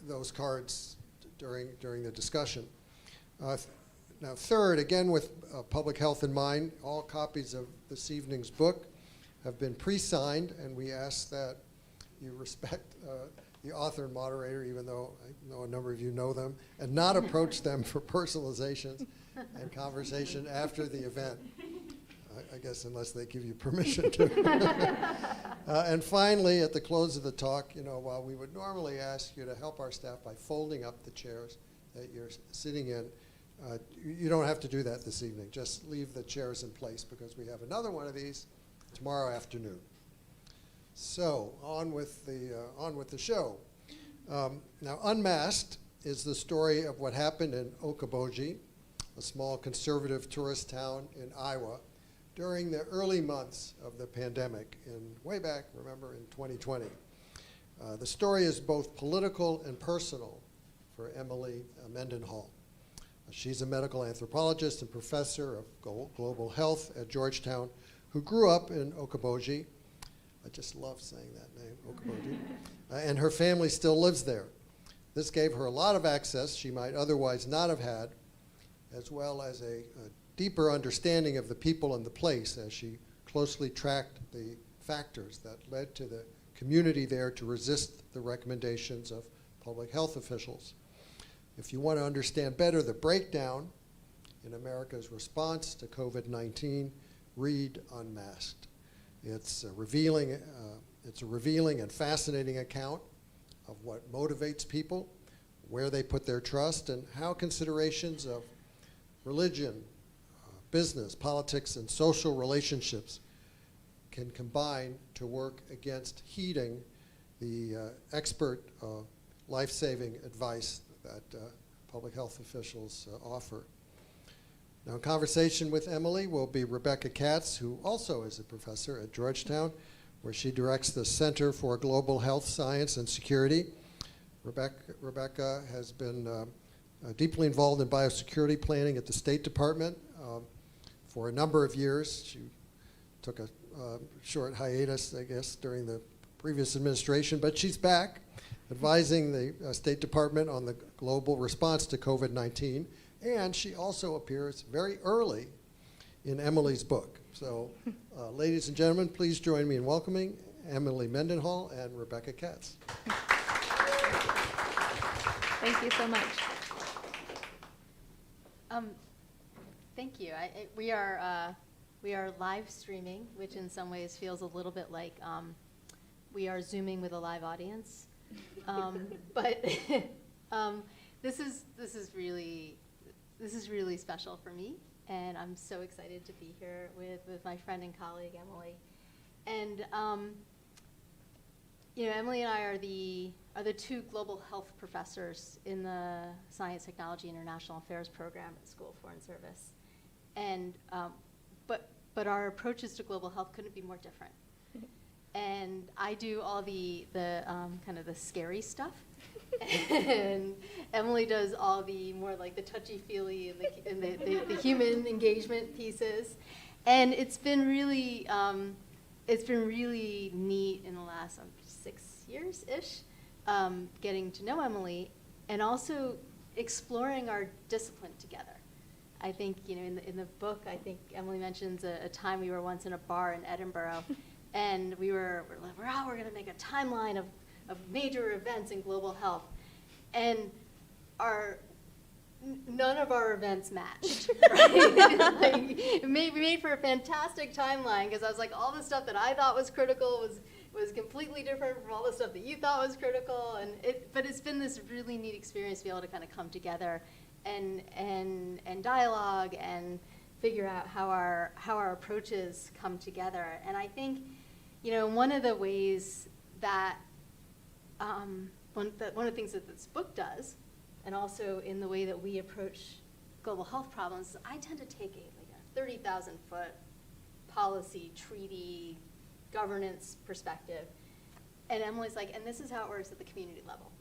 those cards during the discussion. Now, third, again with public health in mind, all copies of this evening's book have been pre-signed, and we ask that you respect the author and moderator, even though I know a number of you know them, and not approach them for personalizations and conversation after the event. I guess unless they give you permission to. And finally, at the close of the talk, while we would normally ask you to help our staff by folding up the chairs that you're sitting in, you don't have to do that this evening. Just leave the chairs in place because we have another one of these tomorrow afternoon. So on with the show. Now, Unmasked is the story of what happened in Okoboji, a small conservative tourist town in Iowa, during the early months of the pandemic, way back, remember, in 2020. The story is both political and personal for Emily Mendenhall. She's a medical anthropologist and professor of global health at Georgetown who grew up in Okoboji. I just love saying that name, Okoboji. And her family still lives there. This gave her a lot of access she might otherwise not have had, as well as a deeper understanding of the people and the place as she closely tracked the factors that led to the community there to resist the recommendations of public health officials. If you want to understand better the breakdown in America's response to COVID-19, read Unmasked. It's a revealing and fascinating account of what motivates people, where they put their trust, and how considerations of religion, business, politics, and social relationships can combine to work against heeding the expert life-saving advice that public health officials offer. Now, in conversation with Emily will be Rebecca Katz, who also is a professor at Georgetown, where she directs the Center for Global Health Science and Security. Rebecca has been deeply involved in biosecurity planning at the State Department for a number of years. She took a short hiatus, I guess, during the previous administration, but she's back advising the State Department on the global response to COVID-19, and she also appears very early in Emily's book. So, ladies and gentlemen, please join me in welcoming Emily Mendenhall and Rebecca Katz. Thank you so much. Thank you. We are live streaming, which in some ways feels a little bit like we are Zooming with a live audience. But this is really special for me, and I'm so excited to be here with my friend and colleague Emily. And Emily and I are the two global health professors in the Science, Technology, International Affairs program at the School of Foreign Service. And but our approaches to global health couldn't be more different. And I do all the kind of the scary stuff, and Emily does all the more like the touchy-feely and the human engagement pieces. And it's been really neat in the last 6 years-ish, getting to know Emily, and also exploring our discipline together. I think in the book, I think Emily mentions a time we were once in a bar in Edinburgh. And we're like, we're going to make a timeline of major events in global health. And none of our events matched, right? We made for a fantastic timeline, because I was like, all the stuff that I thought was critical was completely different from all the stuff that you thought was critical. But it's been this really neat experience to be able to kind of come together and dialogue and figure out how our approaches come together. And I think, one of the ways that one of the things that this book does, and also in the way that we approach global health problems, is I tend to take a 30,000-foot policy, treaty, governance perspective, and Emily's like, and this is how it works at the community level.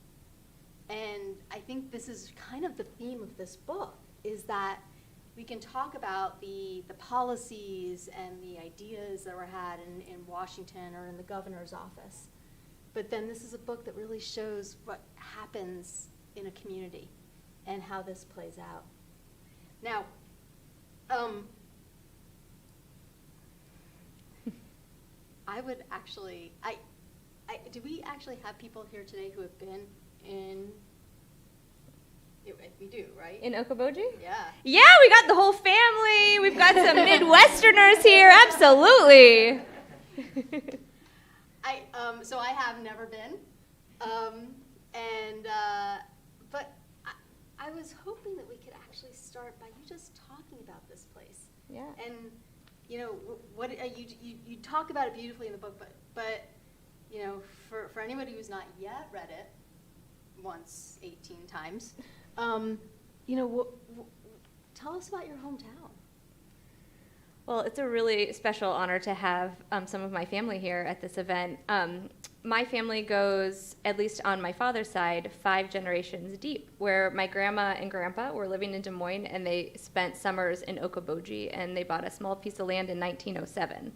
And I think this is kind of the theme of this book, is that we can talk about the policies and the ideas that were had in Washington or in the governor's office. But then this is a book that really shows happens in a community and how this plays out. Now, I would actually, do we actually have people here today who have been in, we do, right? In Okoboji? Yeah. Yeah, we got the whole family. We've got some Midwesterners here. Absolutely. So I have never been, but I was hoping that we could actually start by you just talking about this place. Yeah. And you know what you talk about it beautifully in the book, but you know, for anybody who's not yet read it, once 18 times, you know, tell us about your hometown. Well, it's a really special honor to have some of my family here at this event. My family goes, at least on my father's side, 5 generations deep, where my grandma and grandpa were living in Des Moines, and they spent summers in Okoboji, and they bought a small piece of land in 1907,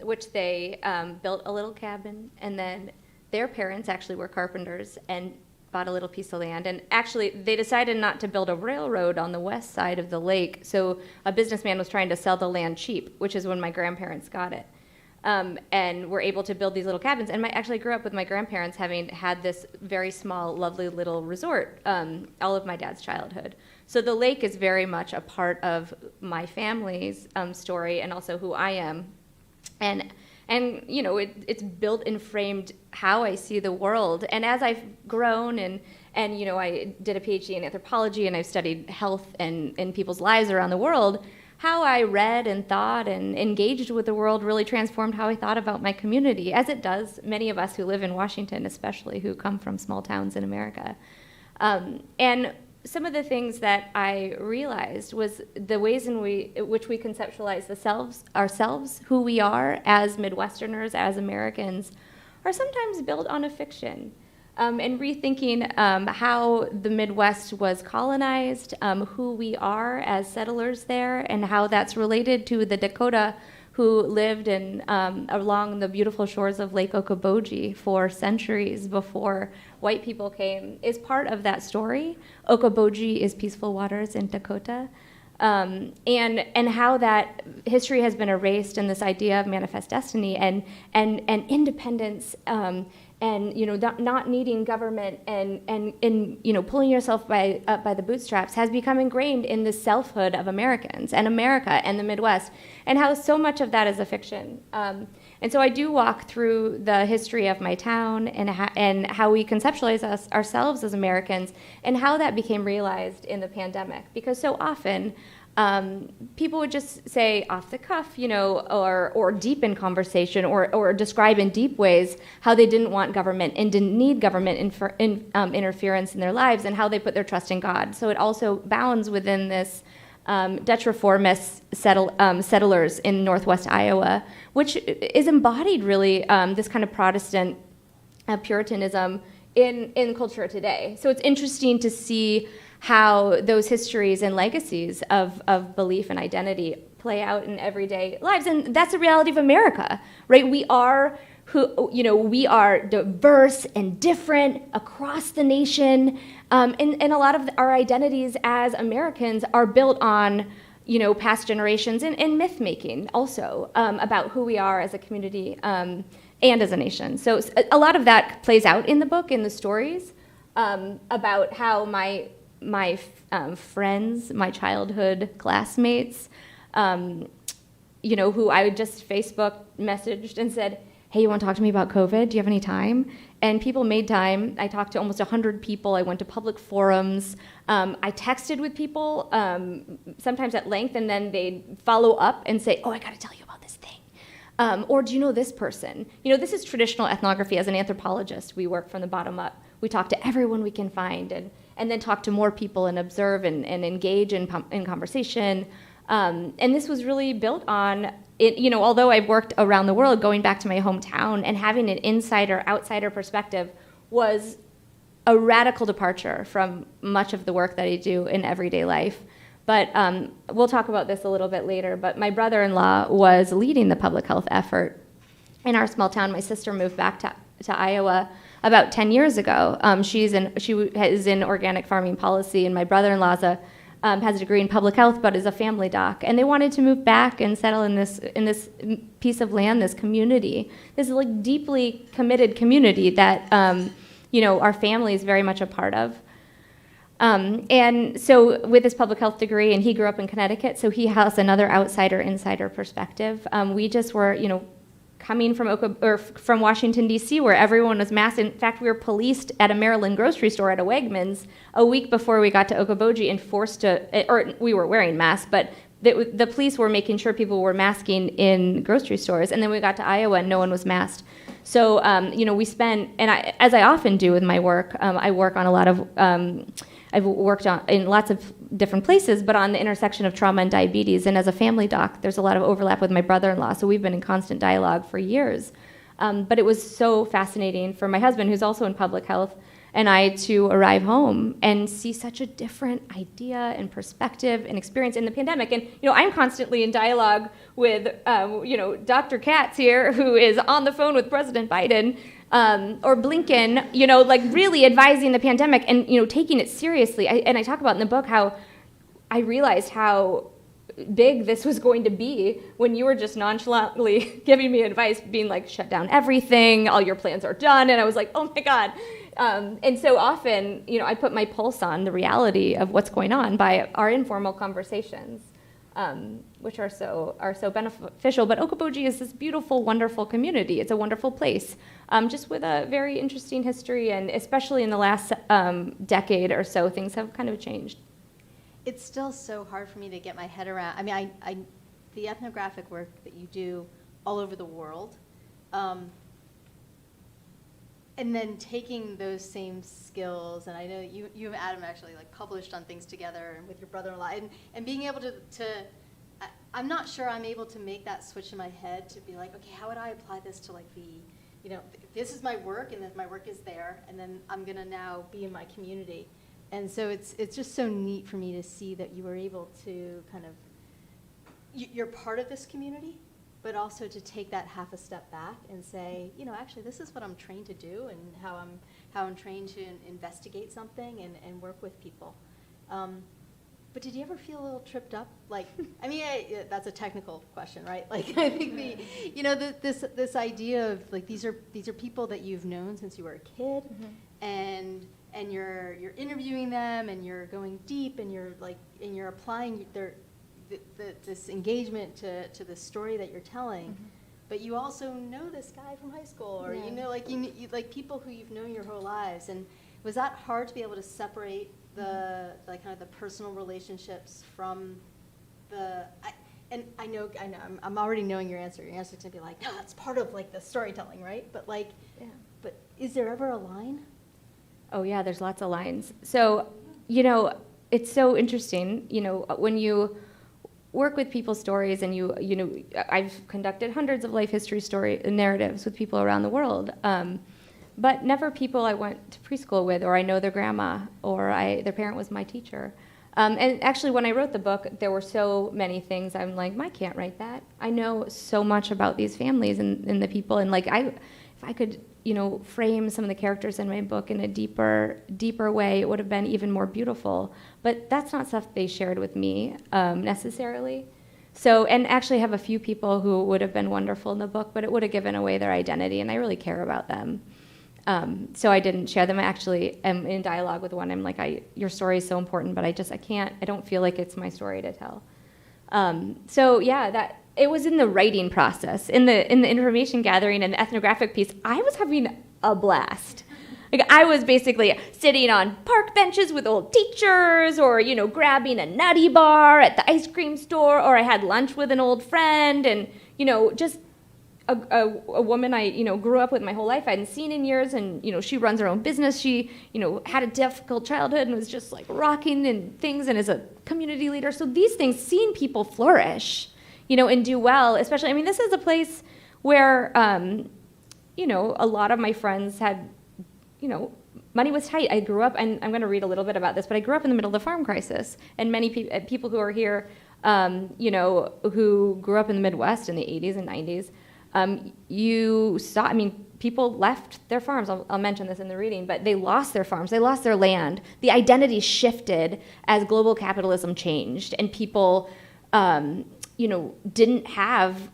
which they built a little cabin, and then their parents actually were carpenters and bought a little piece of land. And actually, they decided not to build a railroad on the west side of the lake, so a businessman was trying to sell the land cheap, which is when my grandparents got it. And were able to build these little cabins. And I actually grew up with my grandparents having had this very small, lovely little resort all of my dad's childhood. So the lake is very much a part of my family's story and also who I am. And you know, it's built and framed how I see the world. And as I've grown and you know, I did a PhD in anthropology and I've studied health and people's lives around the world, how I read and thought and engaged with the world really transformed how I thought about my community, as it does many of us who live in Washington, especially who come from small towns in America. And some of the things that I realized was the ways in which we conceptualize ourselves, who we are as Midwesterners, as Americans, are sometimes built on a fiction. And rethinking how the Midwest was colonized, who we are as settlers there, and how that's related to the Dakota who lived along the beautiful shores of Lake Okoboji for centuries before white people came, is part of that story. Okoboji is peaceful waters in Dakota. And how that history has been erased, and this idea of manifest destiny and independence, and you know, not needing government and you know, pulling yourself up by the bootstraps has become ingrained in the selfhood of Americans and America and the Midwest, and how so much of that is a fiction. And so I do walk through the history of my town and how we conceptualize ourselves as Americans, and how that became realized in the pandemic, because so often people would just say off the cuff, you know, or deep in conversation, or describe in deep ways how they didn't want government and didn't need government interference in their lives, and how they put their trust in God. So it also bounds within this Dutch reformist settlers in northwest Iowa, which is embodied really this kind of Protestant Puritanism in culture today. So it's interesting to see how those histories and legacies of belief and identity play out in everyday lives. And that's the reality of America, right? We are diverse and different across the nation. And a lot of our identities as Americans are built on, you know, past generations and myth making also about who we are as a community and as a nation. So a lot of that plays out in the book, in the stories, about how my friends, my childhood classmates, you know, who I just Facebook messaged and said, hey, you want to talk to me about COVID? Do you have any time? And people made time. I talked to almost 100 people. I went to public forums. I texted with people, sometimes at length, and then they'd follow up and say, oh, I got to tell you about this thing. Or do you know this person? You know, this is traditional ethnography. As an anthropologist, we work from the bottom up. We talk to everyone we can find, and then talk to more people and observe and engage in conversation. And this was really built on, you know, although I've worked around the world, going back to my hometown and having an insider-outsider perspective was a radical departure from much of the work that I do in everyday life. But we'll talk about this a little bit later, but my brother-in-law was leading the public health effort in our small town. My sister moved back to to Iowa about 10 years ago. She is in organic farming policy, and my brother-in-law's has a degree in public health, but is a family doc. And they wanted to move back and settle in this piece of land, this community, this like deeply committed community that our family is very much a part of. And so with his public health degree, and he grew up in Connecticut, so he has another outsider-insider perspective. We just were, coming from Washington, D.C., where everyone was masked. In fact, we were policed at a Maryland grocery store at a Wegmans a week before we got to Okoboji and forced to, or we were wearing masks, but the police were making sure people were masking in grocery stores. And then we got to Iowa and no one was masked. So, we spent, and as I often do with my work, I work on a lot of, I've worked in lots of different places, but on the intersection of trauma and diabetes. And as a family doc, there's a lot of overlap with my brother-in-law, so we've been in constant dialogue for years. But it was so fascinating for my husband, who's also in public health, and I to arrive home and see such a different idea and perspective and experience in the pandemic. And I'm constantly in dialogue with Dr. Katz here, who is on the phone with President Biden, or Blinken, like really advising the pandemic and taking it seriously. And I talk about in the book how I realized how big this was going to be when you were just nonchalantly giving me advice, being like, shut down everything, all your plans are done. And I was like, oh my God. And so often, I put my pulse on the reality of what's going on by our informal conversations, which are so beneficial. But Okoboji is this beautiful, wonderful community. It's a wonderful place, just with a very interesting history, and especially in the last decade or so, things have kind of changed. It's still so hard for me to get my head around. I mean, the ethnographic work that you do all over the world, and then taking those same skills, and I know you and Adam actually like published on things together and with your brother-in-law, and being able to I'm not sure I'm able to make that switch in my head to be like, okay, how would I apply this to like this is my work, and then my work is there, and then I'm gonna now be in my community. And so it's just so neat for me to see that you were able to kind of, you're part of this community, but also to take that half a step back and say, actually this is what I'm trained to do, and how I'm trained to investigate something and work with people. But did you ever feel a little tripped up? Like, I mean, that's a technical question, right? Like, I think this idea of like these are people that you've known since you were a kid, mm-hmm. and you're interviewing them, and you're going deep, and you're applying this engagement to the story that you're telling. Mm-hmm. But you also know this guy from high school, or you like people who you've known your whole lives. And was that hard to be able to separate the like kind of the personal relationships from the? I know I'm already knowing your answer. Your answer's gonna be like, no, that's part of like the storytelling, right? But like, but is there ever a line? Oh yeah, there's lots of lines. So, it's so interesting, when you work with people's stories, and I've conducted hundreds of life history story narratives with people around the world, but never people I went to preschool with, or I know their grandma, or their parent was my teacher. And actually, when I wrote the book, there were so many things I'm like, I can't write that. I know so much about these families and the people, and like if I could frame some of the characters in my book in a deeper way, it would have been even more beautiful. But that's not stuff they shared with me necessarily. So, and actually I have a few people who would have been wonderful in the book, but it would have given away their identity, and I really care about them. So I didn't share them. I actually am in dialogue with one. I'm like, your story is so important, but I don't feel like it's my story to tell. So yeah, that it was in the writing process, in the information gathering and the ethnographic piece. I was having a blast. Like I was basically sitting on park benches with old teachers, or grabbing a nutty bar at the ice cream store, or I had lunch with an old friend, and just a woman I grew up with my whole life. I hadn't seen in years, and she runs her own business. She had a difficult childhood and was just like rocking and things, and is a community leader. So these things, seeing people flourish, and do well, especially, I mean, this is a place where, a lot of my friends had, money was tight. I grew up, and I'm going to read a little bit about this, but I grew up in the middle of the farm crisis, and many people who are here, who grew up in the Midwest in the 80s and 90s, you saw, people left their farms. I'll mention this in the reading, but they lost their farms, they lost their land. The identity shifted as global capitalism changed, and people, didn't have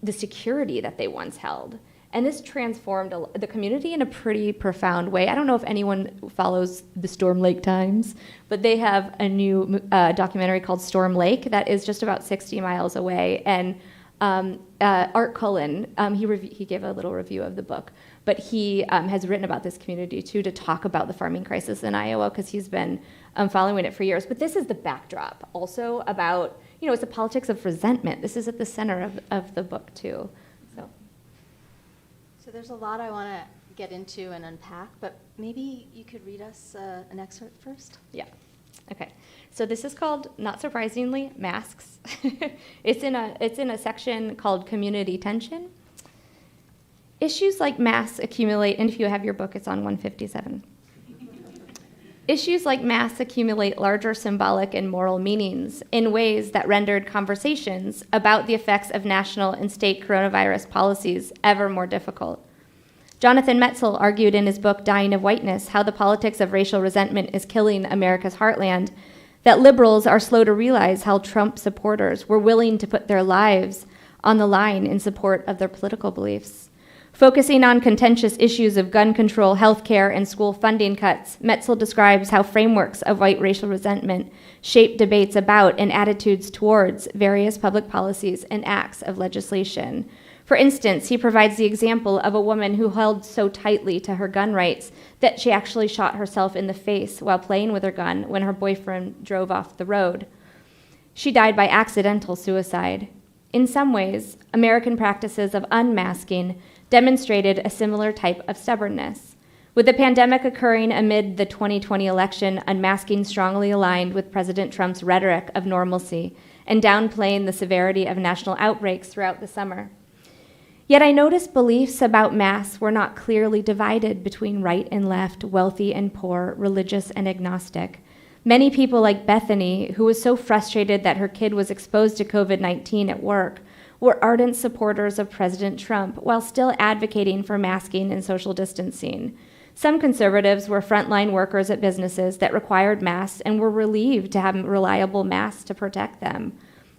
the security that they once held. And this transformed the community in a pretty profound way. I don't know if anyone follows the Storm Lake Times, but they have a new documentary called Storm Lake that is just about 60 miles away. And Art Cullen, he gave a little review of the book, but he has written about this community too, to talk about the farming crisis in Iowa, because he's been following it for years. But this is the backdrop also about, it's a politics of resentment. This is at the center of the book too. So there's a lot I want to get into and unpack, but maybe you could read us an excerpt first? Yeah. Okay. So this is called, not surprisingly, Masks. It's in a section called Community Tension. Issues like masks accumulate, and if you have your book, it's on 157. Issues like masks accumulate larger symbolic and moral meanings in ways that rendered conversations about the effects of national and state coronavirus policies ever more difficult. Jonathan Metzl argued in his book, Dying of Whiteness, How the Politics of Racial Resentment is Killing America's Heartland, that liberals are slow to realize how Trump supporters were willing to put their lives on the line in support of their political beliefs. Focusing on contentious issues of gun control, healthcare, and school funding cuts, Metzl describes how frameworks of white racial resentment shape debates about and attitudes towards various public policies and acts of legislation. For instance, he provides the example of a woman who held so tightly to her gun rights that she actually shot herself in the face while playing with her gun when her boyfriend drove off the road. She died by accidental suicide. In some ways, American practices of unmasking demonstrated a similar type of stubbornness. With the pandemic occurring amid the 2020 election, unmasking strongly aligned with President Trump's rhetoric of normalcy and downplaying the severity of national outbreaks throughout the summer. Yet I noticed beliefs about masks were not clearly divided between right and left, wealthy and poor, religious and agnostic. Many people like Bethany, who was so frustrated that her kid was exposed to COVID-19 at work, were ardent supporters of President Trump while still advocating for masking and social distancing. Some conservatives were frontline workers at businesses that required masks and were relieved to have reliable masks to protect them.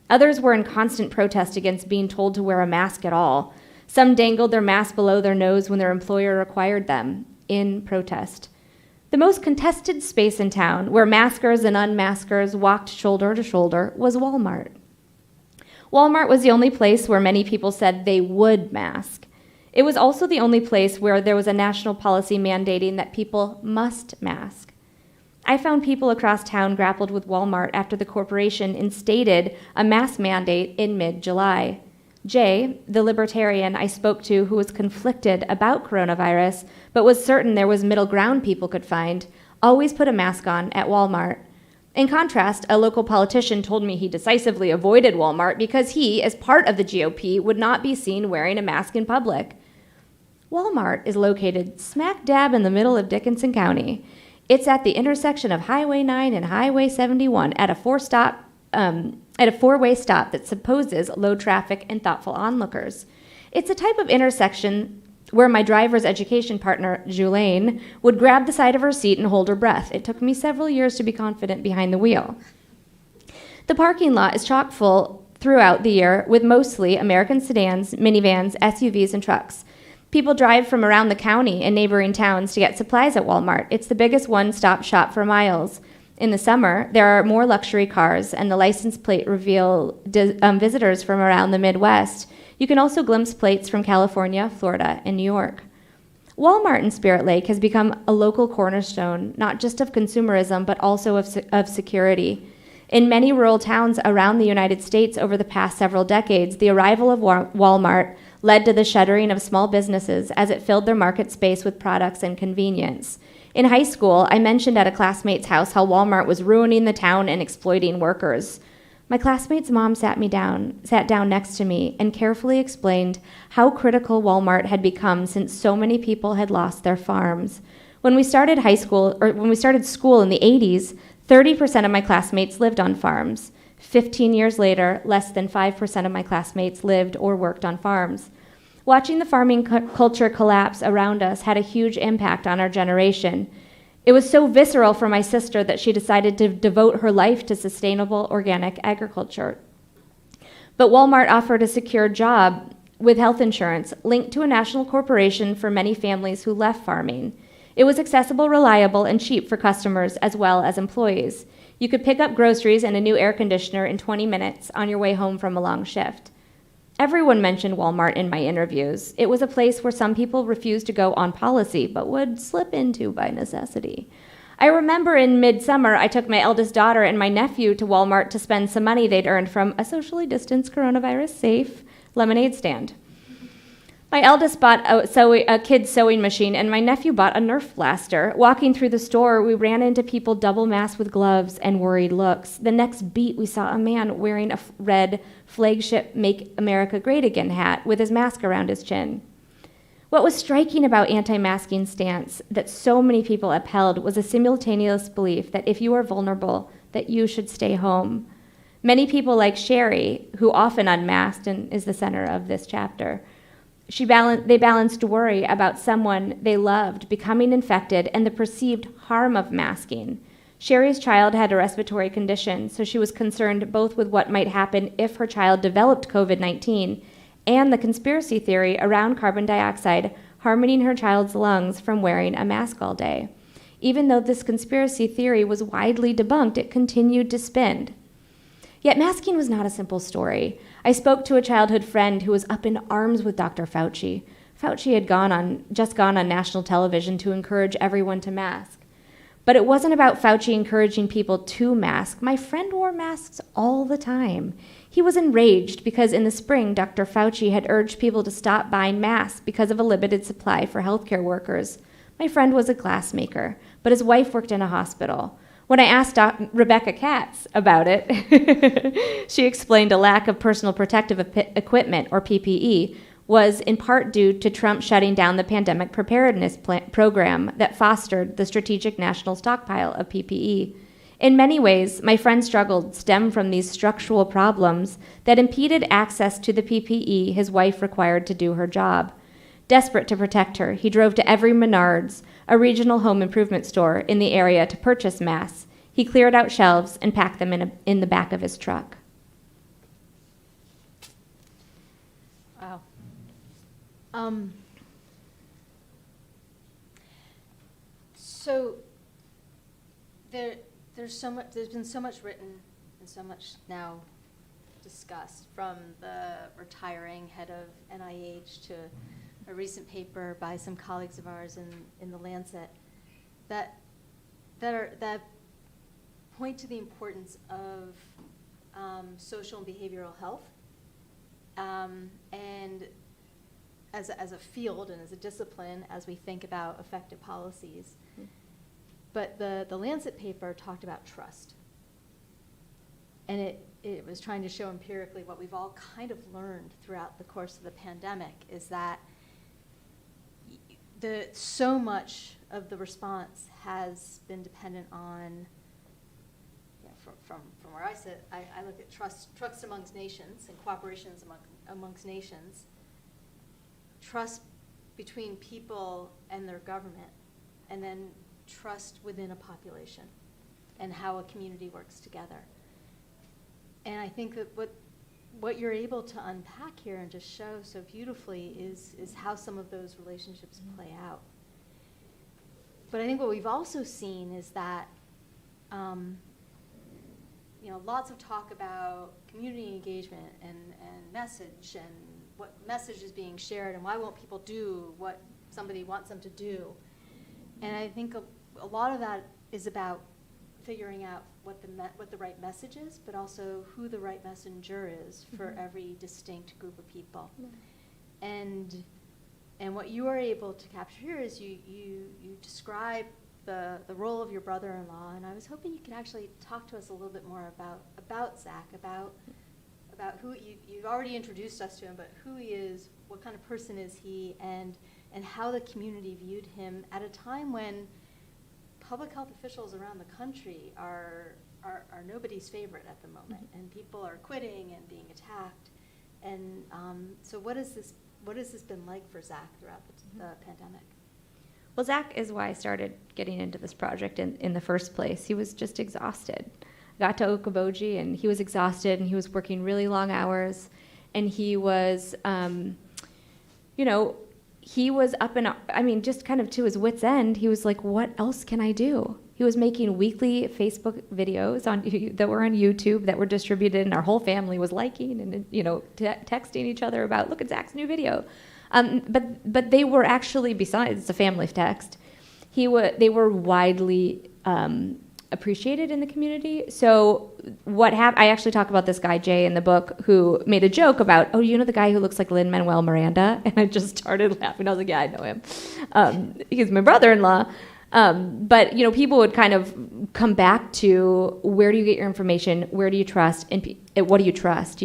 Others were in constant protest against being told to wear a mask at all. Some dangled their masks below their nose when their employer required them, in protest. The most contested space in town, where maskers and unmaskers walked shoulder to shoulder, was Walmart. Walmart was the only place where many people said they would mask. It was also the only place where there was a national policy mandating that people must mask. I found people across town grappled with Walmart after the corporation instated a mask mandate in mid-July. Jay, the libertarian I spoke to who was conflicted about coronavirus, but was certain there was middle ground people could find, always put a mask on at Walmart. In contrast, a local politician told me he decisively avoided Walmart because he, as part of the GOP, would not be seen wearing a mask in public. Walmart is located smack dab in the middle of Dickinson County. It's at the intersection of Highway 9 and Highway 71 at a four-way stop that supposes low traffic and thoughtful onlookers. It's a type of intersection where my driver's education partner, Julaine, would grab the side of her seat and hold her breath. It took me several years to be confident behind the wheel. The parking lot is chock full throughout the year with mostly American sedans, minivans, SUVs, and trucks. People drive from around the county and neighboring towns to get supplies at Walmart. It's the biggest one-stop shop for miles. In the summer, there are more luxury cars, and the license plate reveal visitors from around the Midwest. You can also glimpse plates from California, Florida, and New York. Walmart in Spirit Lake has become a local cornerstone, not just of consumerism, but also of security. In many rural towns around the United States over the past several decades, the arrival of Walmart led to the shuttering of small businesses as it filled their market space with products and convenience. In high school, I mentioned at a classmate's house how Walmart was ruining the town and exploiting workers. My classmate's mom sat down next to me and carefully explained how critical Walmart had become since so many people had lost their farms. When we started school in the 80s, 30% of my classmates lived on farms. 15 years later, less than 5% of my classmates lived or worked on farms. Watching the farming culture collapse around us had a huge impact on our generation. It was so visceral for my sister that she decided to devote her life to sustainable organic agriculture. But Walmart offered a secure job with health insurance linked to a national corporation for many families who left farming. It was accessible, reliable, and cheap for customers as well as employees. You could pick up groceries and a new air conditioner in 20 minutes on your way home from a long shift. Everyone mentioned Walmart in my interviews. It was a place where some people refused to go on policy, but would slip into by necessity. I remember in midsummer, I took my eldest daughter and my nephew to Walmart to spend some money they'd earned from a socially distanced, coronavirus-safe lemonade stand. My eldest bought a kid's sewing machine, and my nephew bought a Nerf blaster. Walking through the store, we ran into people double masked with gloves and worried looks. The next beat, we saw a man wearing a red flagship Make America Great Again hat with his mask around his chin. What was striking about anti-masking stance that so many people upheld was a simultaneous belief that if you are vulnerable, that you should stay home. Many people like Sherry, who often unmasked and is the center of this chapter, they balanced worry about someone they loved becoming infected and the perceived harm of masking. Sherry's child had a respiratory condition, so she was concerned both with what might happen if her child developed COVID-19 and the conspiracy theory around carbon dioxide harming her child's lungs from wearing a mask all day. Even though this conspiracy theory was widely debunked, it continued to spin. Yet masking was not a simple story. I spoke to a childhood friend who was up in arms with Dr. Fauci. Fauci had just gone on national television to encourage everyone to mask. But it wasn't about Fauci encouraging people to mask. My friend wore masks all the time. He was enraged because in the spring, Dr. Fauci had urged people to stop buying masks because of a limited supply for healthcare workers. My friend was a glassmaker, but his wife worked in a hospital. When I asked Rebecca Katz about it, she explained a lack of personal protective equipment, or PPE, was in part due to Trump shutting down the pandemic preparedness program that fostered the strategic national stockpile of PPE. In many ways, my friend's struggle stemmed from these structural problems that impeded access to the PPE his wife required to do her job. Desperate to protect her, he drove to every Menards, a regional home improvement store in the area, to purchase masks. He cleared out shelves and packed them in the back of his truck. Wow. So there's been so much written and so much now discussed, from the retiring head of NIH to a recent paper by some colleagues of ours in the Lancet that point to the importance of social and behavioral health, and as a field and as a discipline as we think about effective policies. Mm-hmm. But the Lancet paper talked about trust, and it was trying to show empirically what we've all kind of learned throughout the course of the pandemic, is that so much of the response has been dependent on, from where I sit, I look at trust amongst nations and cooperations amongst nations, trust between people and their government, and then trust within a population and how a community works together. And I think that what you're able to unpack here and just show so beautifully is how some of those relationships play out. But I think what we've also seen is that lots of talk about community engagement and message, and what message is being shared, and why won't people do what somebody wants them to do. And I think a lot of that is about figuring out what the right message is, but also who the right messenger is for every distinct group of people. And what you are able to capture here is you describe the role of your brother-in-law, and I was hoping you could actually talk to us a little bit more about Zach, about who you've already introduced us to him, but who he is, what kind of person is he, and how the community viewed him at a time when public health officials around the country are nobody's favorite at the moment, and people are quitting and being attacked. And so what does what has this been like for Zach throughout the pandemic? Well, Zach is why I started getting into this project in the first place. He was just exhausted. Got to Okoboji, and he was exhausted, and he was working really long hours, and he was, he was up and, just kind of to his wit's end. He was like, what else can I do? He was making weekly Facebook videos that were on YouTube that were distributed, and our whole family was liking and, texting each other about, look at Zach's new video. But they were actually, besides the family text, they were widely appreciated in the community. So what happened, I actually talk about this guy, Jay, in the book, who made a joke about, oh, you know the guy who looks like Lin-Manuel Miranda? And I just started laughing. I was like, yeah, I know him. He's my brother-in-law. But, people would kind of come back to, where do you get your information? Where do you trust? And what do you trust?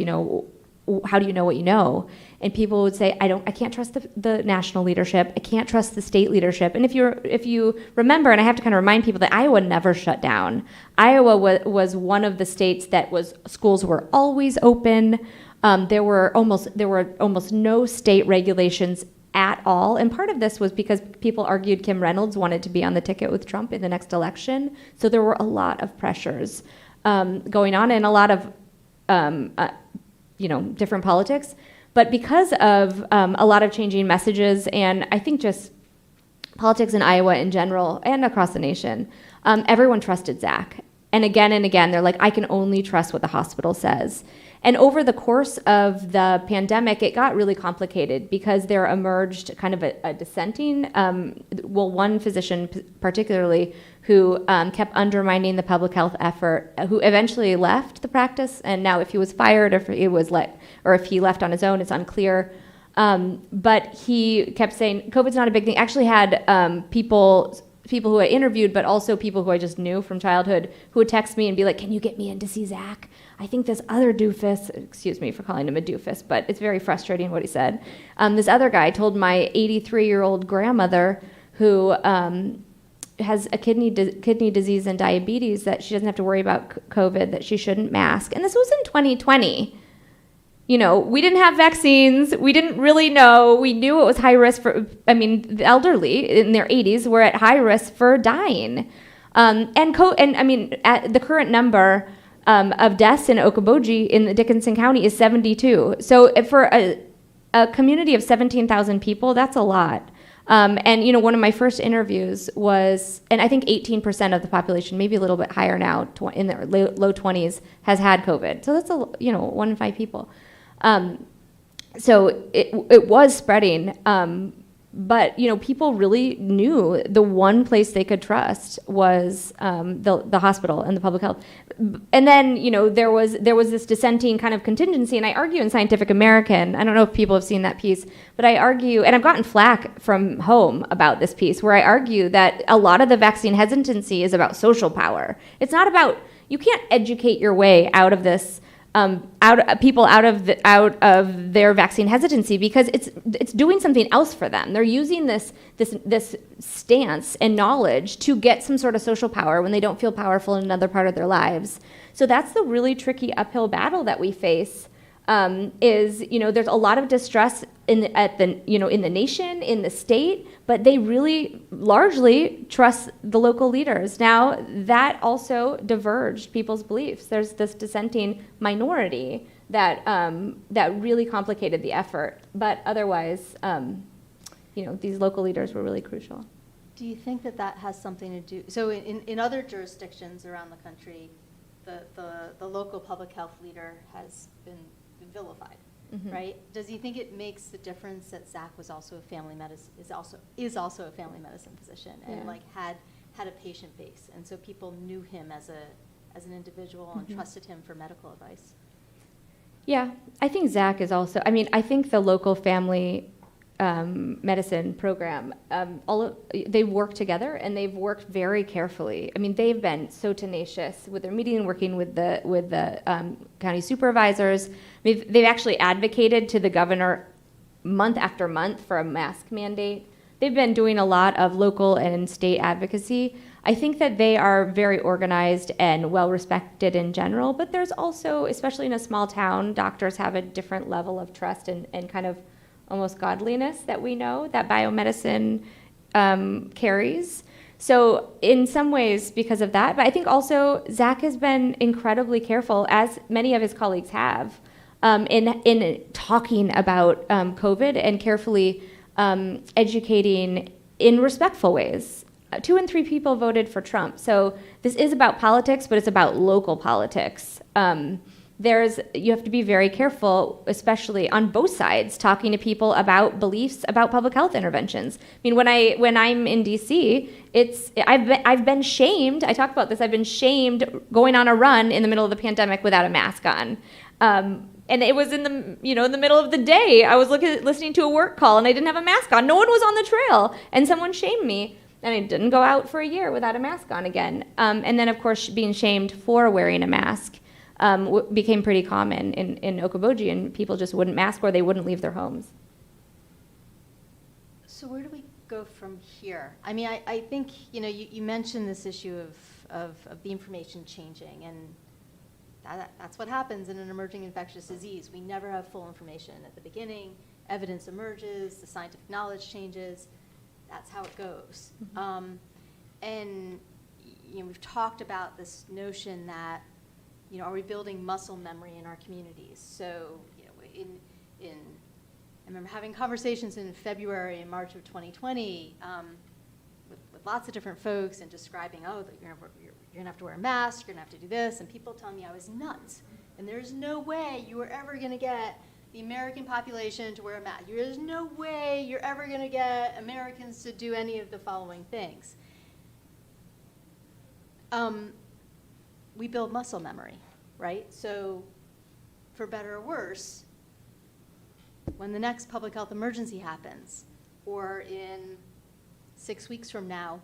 How do you know what you know? And people would say, I can't trust the national leadership. I can't trust the state leadership. And if you remember, and I have to kind of remind people that Iowa never shut down. Iowa was one of the states that schools were always open. There were almost no state regulations at all. And part of this was because people argued Kim Reynolds wanted to be on the ticket with Trump in the next election. So there were a lot of pressures going on, and a lot of different politics. But because of a lot of changing messages, and I think just politics in Iowa in general and across the nation, everyone trusted Zach. And again, they're like, I can only trust what the hospital says. And over the course of the pandemic, it got really complicated because there emerged kind of a dissenting, one physician particularly, who kept undermining the public health effort, who eventually left the practice. And now if he was fired or if he left on his own, it's unclear. But he kept saying, COVID's not a big thing. Actually had people who I interviewed, but also people who I just knew from childhood, who would text me and be like, can you get me in to see Zach? I think this other doofus, excuse me for calling him a doofus, but it's very frustrating what he said. This other guy told my 83-year-old grandmother, who has a kidney disease and diabetes, that she doesn't have to worry about COVID, that she shouldn't mask. And this was in 2020. We didn't have vaccines. We didn't really know. We knew it was high risk the elderly in their 80s were at high risk for dying. The current number of deaths in Okoboji in Dickinson County is 72. So for a community of 17,000 people, that's a lot. One of my first interviews was, and I think 18% of the population, maybe a little bit higher now, in their low 20s, has had COVID. So that's 1 in 5 people. So it was spreading, but people really knew the one place they could trust was the hospital and the public health. And then there was this dissenting kind of contingency, and I argue in Scientific American. I don't know if people have seen that piece, but I argue, and I've gotten flack from home about this piece, where I argue that a lot of the vaccine hesitancy is about social power. It's not about, you can't educate your way out of this. Out of their vaccine hesitancy, because it's doing something else for them. They're using this stance and knowledge to get some sort of social power when they don't feel powerful in another part of their lives. So that's the really tricky uphill battle that we face. There's a lot of distrust in the nation, in the state, but they really largely trust the local leaders. Now, that also diverged people's beliefs. There's this dissenting minority that really complicated the effort. But otherwise, these local leaders were really crucial. Do you think that has something to do? So in other jurisdictions around the country, the local public health leader has been vilified, right? Does he think it makes the difference that Zach was also a family medicine is also a family medicine physician, and had a patient base, and so people knew him as an individual and trusted him for medical advice? Yeah, I think Zach is also. I think the local family medicine program, they work together, and they've worked very carefully. They've been so tenacious with their meeting and working with the county supervisors. They've actually advocated to the governor month after month for a mask mandate. They've been doing a lot of local and state advocacy. I think that they are very organized and well respected in general, but there's also, especially in a small town, doctors have a different level of trust and kind of almost godliness that we know that biomedicine carries. So in some ways, because of that, but I think also Zach has been incredibly careful, as many of his colleagues have, in talking about COVID and carefully educating in respectful ways. 2 in 3 people voted for Trump. So this is about politics, but it's about local politics. You have to be very careful, especially on both sides, talking to people about beliefs about public health interventions. I mean, when I'm in DC, I've been shamed. I talked about this. I've been shamed going on a run in the middle of the pandemic without a mask on. And it was in the middle of the day. I was listening to a work call and I didn't have a mask on. No one was on the trail, and someone shamed me. And I didn't go out for a year without a mask on again. And then, of course, being shamed for wearing a mask became pretty common in Okoboji, and people just wouldn't mask or they wouldn't leave their homes. So where do we go from here? I mean, I think, you mentioned this issue of the information changing, and that's what happens in an emerging infectious disease. We never have full information at the beginning. Evidence emerges, the scientific knowledge changes. That's how it goes. And we've talked about this notion that, are we building muscle memory in our communities? So, I remember having conversations in February and March of 2020 with lots of different folks and describing, you're gonna have to wear a mask, you're gonna have to do this, and people telling me I was nuts. And there's no way you were ever gonna get the American population to wear a mask. There's no way you're ever going to get Americans to do any of the following things. We build muscle memory, right? So for better or worse, when the next public health emergency happens, or in 6 weeks from now,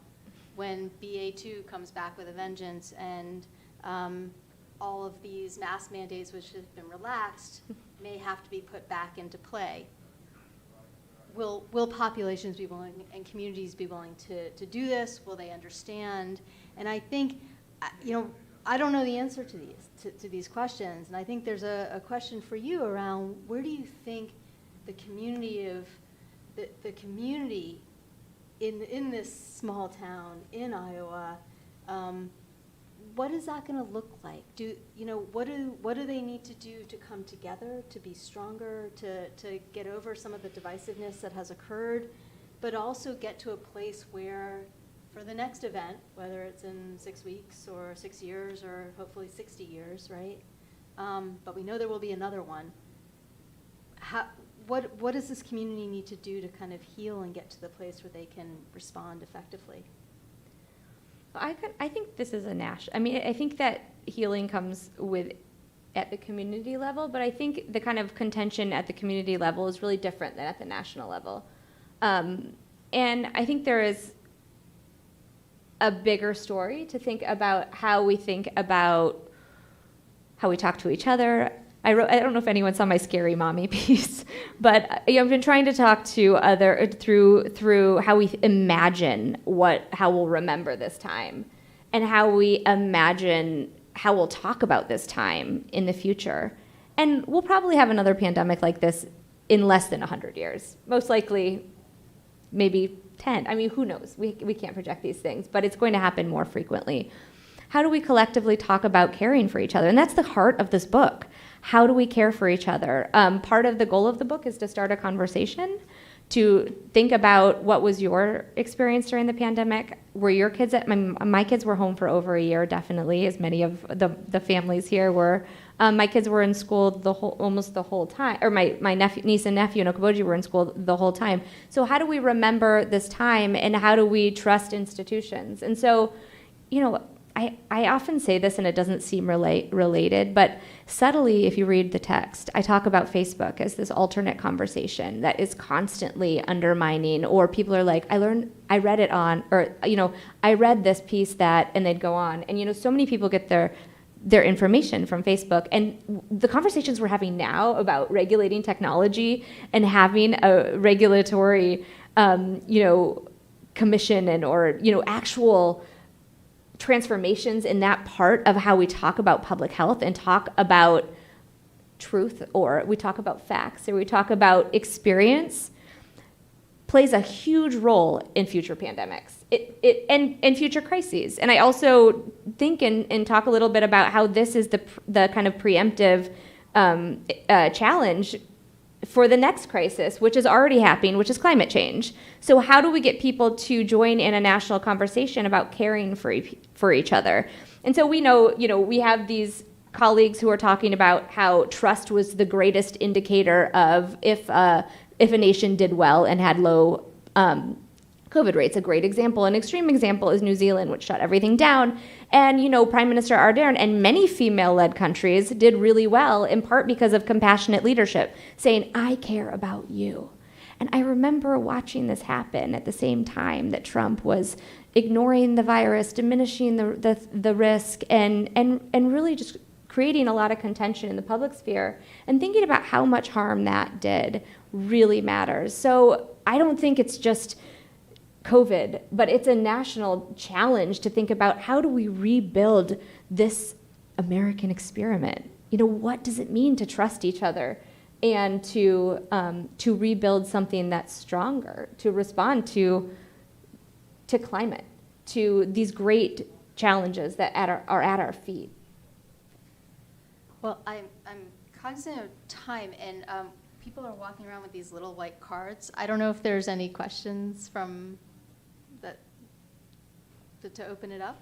when BA2 comes back with a vengeance and all of these mask mandates which have been relaxed may have to be put back into play. Will populations be willing and communities be willing to do this? Will they understand? And I think, I don't know the answer to these questions, and I think there's a question for you around where do you think the community in this small town in Iowa, what is that going to look like? What do they need to do to come together, to be stronger, to get over some of the divisiveness that has occurred, but also get to a place where, for the next event, whether it's in 6 weeks or 6 years or hopefully 60 years, right? But we know there will be another one. What does this community need to do to kind of heal and get to the place where they can respond effectively? I think this is I think that healing comes at the community level, but I think the kind of contention at the community level is really different than at the national level. And I think there is a bigger story to think about how we think about how we talk to each other. I don't know if anyone saw my scary mommy piece, but I've been trying to talk to through how we imagine how we'll remember this time, and how we imagine how we'll talk about this time in the future. And we'll probably have another pandemic like this in less than 100 years. Most likely, maybe 10. I mean, who knows? We can't project these things, but it's going to happen more frequently. How do we collectively talk about caring for each other? And that's the heart of this book. How do we care for each other? Part of the goal of the book is to start a conversation, to think about what was your experience during the pandemic. Were your kids my kids were home for over a year, definitely, as many of the families here were. My kids were in school almost the whole time, or my niece and nephew in Okoboji were in school the whole time. So how do we remember this time, and how do we trust institutions? And so, I often say this and it doesn't seem related, but subtly, if you read the text, I talk about Facebook as this alternate conversation that is constantly undermining, or people are like, I read this piece that, and they'd go on. And so many people get their information from Facebook, and the conversations we're having now about regulating technology and having a regulatory, commission or actual transformations in that part of how we talk about public health and talk about truth, or we talk about facts, or we talk about experience, plays a huge role in future pandemics and future crises. And I also think and talk a little bit about how this is the kind of preemptive challenge for the next crisis, which is already happening, which is climate change. So how do we get people to join in a national conversation about caring for each other? And so we know, we have these colleagues who are talking about how trust was the greatest indicator of if a nation did well and had low COVID rates. A great example, an extreme example, is New Zealand, which shut everything down. And, Prime Minister Ardern and many female-led countries did really well, in part because of compassionate leadership, saying, I care about you. And I remember watching this happen at the same time that Trump was ignoring the virus, diminishing the risk, and really just creating a lot of contention in the public sphere, and thinking about how much harm that did really matters. So I don't think it's just COVID, but it's a national challenge to think about, how do we rebuild this American experiment? What does it mean to trust each other and to rebuild something that's stronger, to respond to climate, to these great challenges that are at our feet? Well, I'm cognizant of time, and people are walking around with these little white cards. I don't know if there's any questions from that to open it up.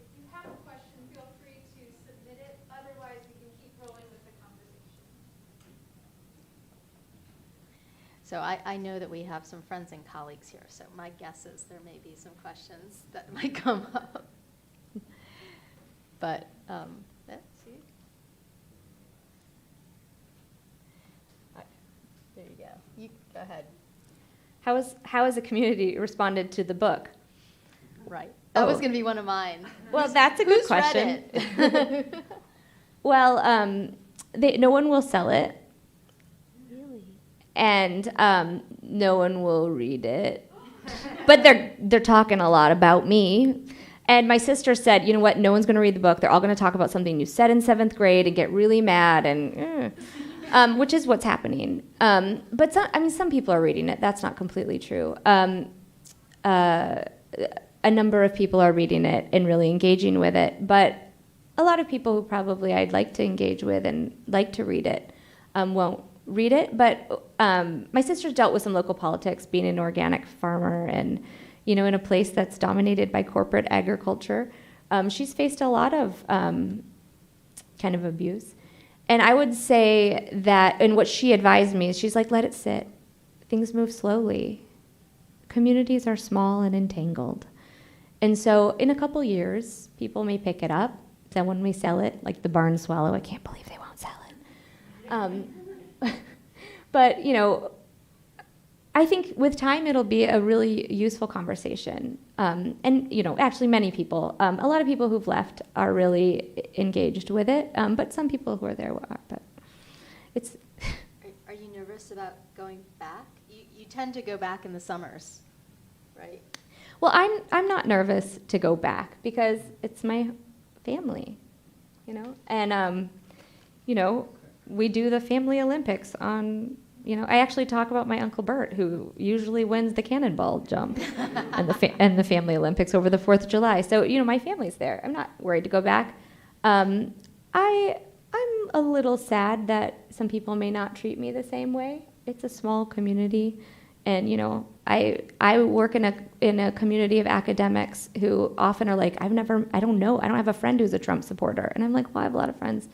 If you have a question, feel free to submit it. Otherwise, we can keep rolling with the conversation. So I know that we have some friends and colleagues here, so my guess is there may be some questions that might come up. But let's see. There you go. You go ahead. How has the community responded to the book? Right. That was going to be one of mine. Well, that's a good question. Read it? Well, no one will sell it. Really? And no one will read it. But they're talking a lot about me. And my sister said, you know what, no one's going to read the book. They're all going to talk about something you said in 7th grade and get really mad, which is what's happening. But some people are reading it. That's not completely true. A number of people are reading it and really engaging with it. But a lot of people who probably I'd like to engage with and like to read it won't read it. But my sister's dealt with some local politics, being an organic farmer and in a place that's dominated by corporate agriculture. She's faced a lot of kind of abuse. And I would say that, and what she advised me is, she's like, let it sit. Things move slowly. Communities are small and entangled. And so in a couple years, people may pick it up. Then when we sell it, like the barn swallow, I can't believe they won't sell it. But, I think with time it'll be a really useful conversation. And, actually many people, a lot of people who've left are really engaged with it, but some people who are there are, but it's... Are you nervous about going back? You tend to go back in the summers, right? Well, I'm not nervous to go back because it's my family, and, we do the family Olympics on... I actually talk about my Uncle Bert, who usually wins the cannonball jump and the family Olympics over the 4th of July. So, my family's there. I'm not worried to go back. I'm a little sad that some people may not treat me the same way. It's a small community, and I work in a community of academics who often are like, I don't have a friend who's a Trump supporter, and I'm like, well, I have a lot of friends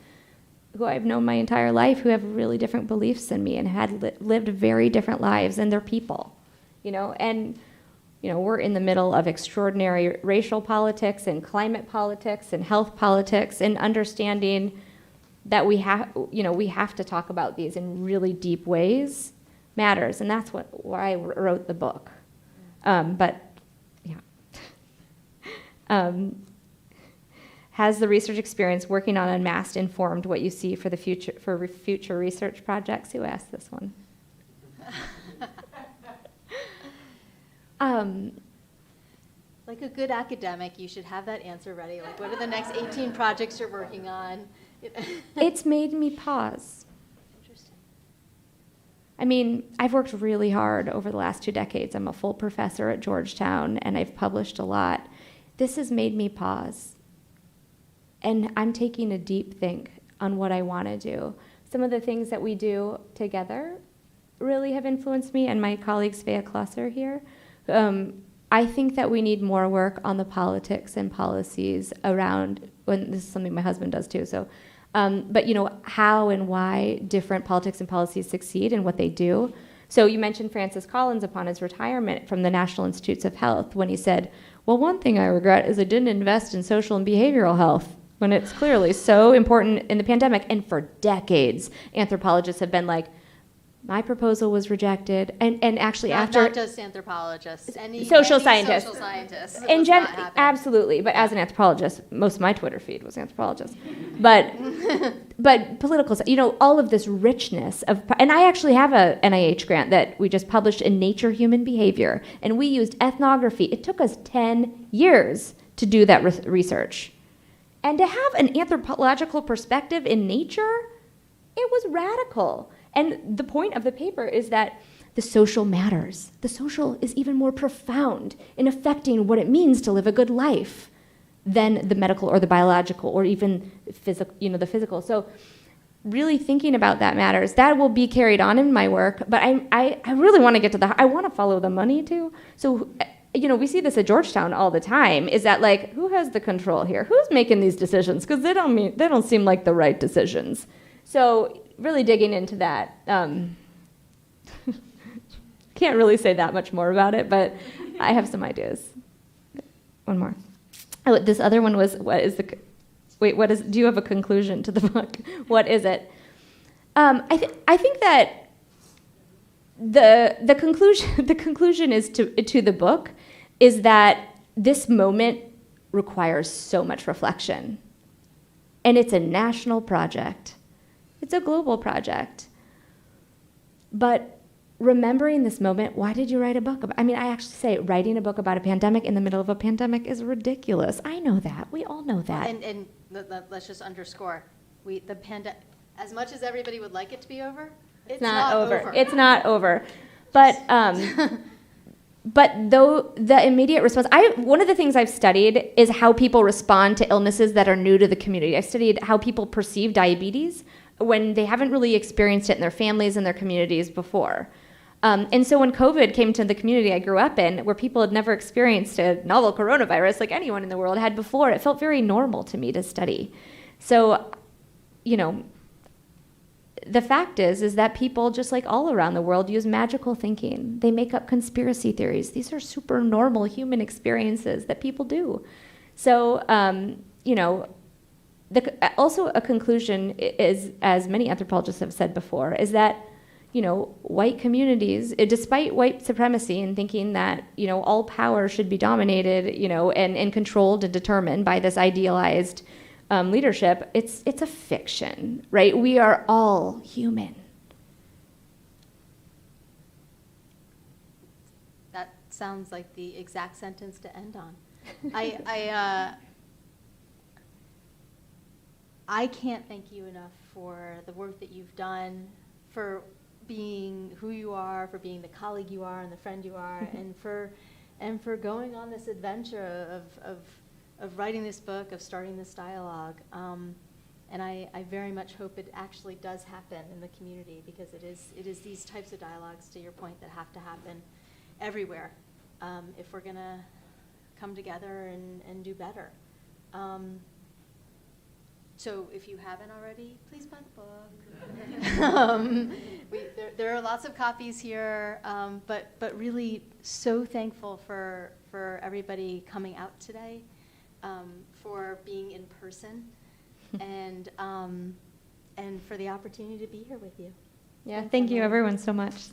who I've known my entire life who have really different beliefs than me and had lived very different lives, and they're people, and we're in the middle of extraordinary racial politics and climate politics and health politics, and understanding that we have to talk about these in really deep ways matters, and that's why I wrote the book. Has the research experience working on Unmasked informed what you see for future research projects? Who asked this one? Like a good academic, you should have that answer ready. Like, what are the next 18 projects you're working on? It's made me pause. Interesting. I mean, I've worked really hard over the last 2 decades. I'm a full professor at Georgetown, and I've published a lot. This has made me pause. And I'm taking a deep think on what I want to do. Some of the things that we do together really have influenced me, and my colleague Svea Klosser here. I think that we need more work on the politics and policies around, when this is something my husband does too, so, but how and why different politics and policies succeed and what they do. So you mentioned Francis Collins upon his retirement from the National Institutes of Health when he said, well, one thing I regret is I didn't invest in social and behavioral health, when it's clearly so important in the pandemic. And for decades, anthropologists have been like, my proposal was rejected, and actually Not just anthropologists, any social any scientists. Social scientists. It In was not happening. absolutely, but as an anthropologist, most of my Twitter feed was anthropologists. But political, all of this richness of, and I actually have a NIH grant that we just published in Nature Human Behavior, and we used ethnography. It took us 10 years to do that research. And to have an anthropological perspective in nature, it was radical. And the point of the paper is that the social matters. The social is even more profound in affecting what it means to live a good life than the medical or the biological or even the physical. So really thinking about that matters. That will be carried on in my work, but I really want to get to I want to follow the money too. So, we see this at Georgetown all the time, is that like, who has the control here? Who's making these decisions? Because they don't seem like the right decisions. So really digging into that. Can't really say that much more about it, but I have some ideas. One more. Oh, this other one was, do you have a conclusion to the book? What is it? I think that the conclusion is to the book is that this moment requires so much reflection. And it's a national project. It's a global project. But remembering this moment, why did you write a book about? I actually say writing a book about a pandemic in the middle of a pandemic is ridiculous. I know that. We all know that. And let's just underscore, as much as everybody would like it to be over, it's not over. It's not over. But though the immediate response, one of the things I've studied is how people respond to illnesses that are new to the community. I've studied how people perceive diabetes when they haven't really experienced it in their families and their communities before. And so when COVID came to the community I grew up in, where people had never experienced a novel coronavirus like anyone in the world had before, it felt very normal to me to study. So, the fact is that people, just like all around the world, use magical thinking. They make up conspiracy theories. These are super normal human experiences that people do. So, also a conclusion is, as many anthropologists have said before, is that, white communities, despite white supremacy and thinking that, all power should be dominated, and controlled and determined by this idealized leadership, it's a fiction, right? We are all human. That sounds like the exact sentence to end on. I can't thank you enough for the work that you've done, for being who you are, for being the colleague you are and the friend you are, and for going on this adventure of writing this book, of starting this dialogue. And I very much hope it actually does happen in the community, because it is these types of dialogues, to your point, that have to happen everywhere if we're going to come together and do better. So if you haven't already, please buy the book. There are lots of copies here, but really so thankful for everybody coming out today, for being in person, and for the opportunity to be here with you. Yeah, thank you everyone so much.